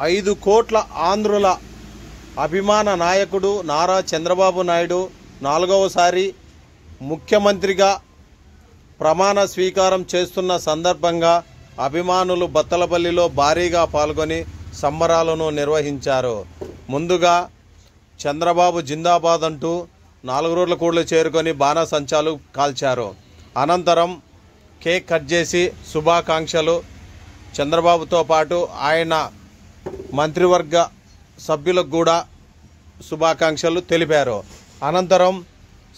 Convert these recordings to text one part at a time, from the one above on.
5 కోట్ల ఆంధ్రుల అభిమాన నాయకుడు నారా చంద్రబాబు నాయుడు 4వసారి ముఖ్యమంత్రిగా ప్రమాణ స్వీకారం చేస్తున్న సందర్భంగా అభిమానులు బత్తలపల్లిలో భారీగా పాల్గొని సంబరాలను నిర్వహించారు. ముందుగా చంద్రబాబు జిందాబాద్ అంటూ 4 రోడ్ల కూడలు చేరుకొని బాణసంచాలు కాల్చారు. అనంతరం కేక్ కట్ చేసి శుభాకాంక్షలు చంద్రబాబుతో పాటు ఆయన మంత్రివర్గ సభ్యులకు కూడా శుభాకాంక్షలు తెలిపారు. అనంతరం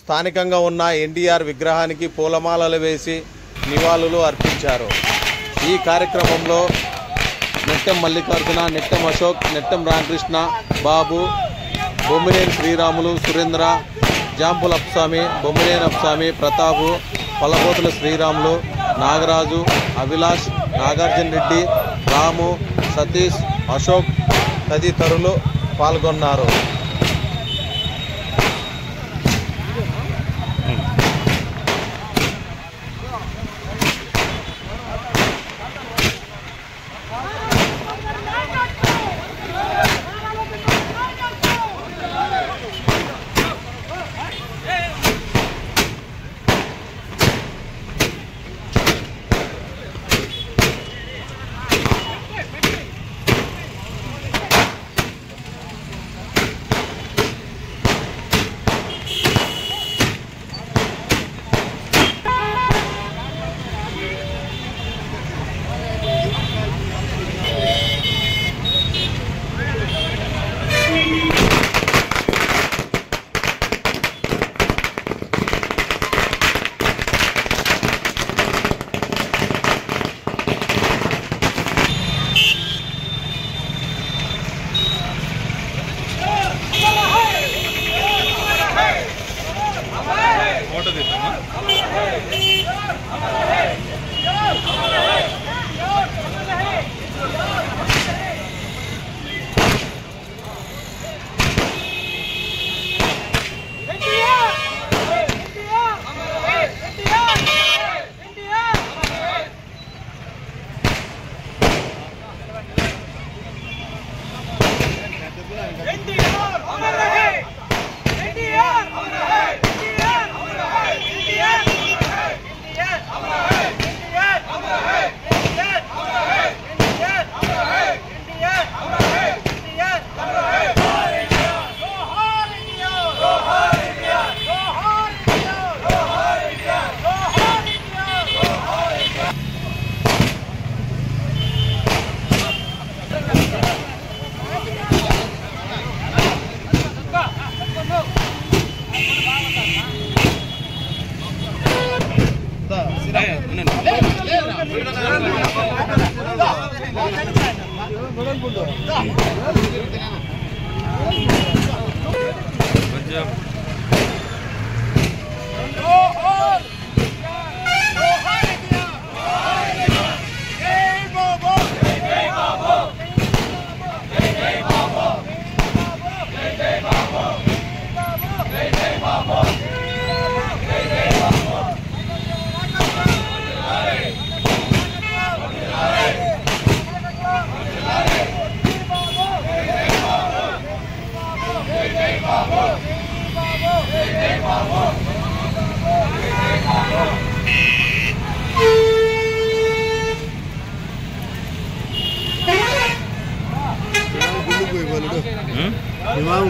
స్థానికంగా ఉన్న ఎన్టీఆర్ విగ్రహానికి పూలమాలలు వేసి నివాళులు అర్పించారు. ఈ కార్యక్రమంలో నెట్టెం మల్లికార్జున, నెట్టెం అశోక్, నెట్టెం రామకృష్ణ, బాబు, బొమ్మినేని శ్రీరాములు, సురేంద్ర, జాంపుల అప్స్వామి, బొమ్మినేని అప్స్వామి, ప్రతాపు, పల్లబోతుల శ్రీరాములు, నాగరాజు, అభిలాష్, నాగార్జున రెడ్డి, రాము, సతీష్, అశోక్ తదితరులు పాల్గొన్నారు.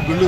గుళ్ళు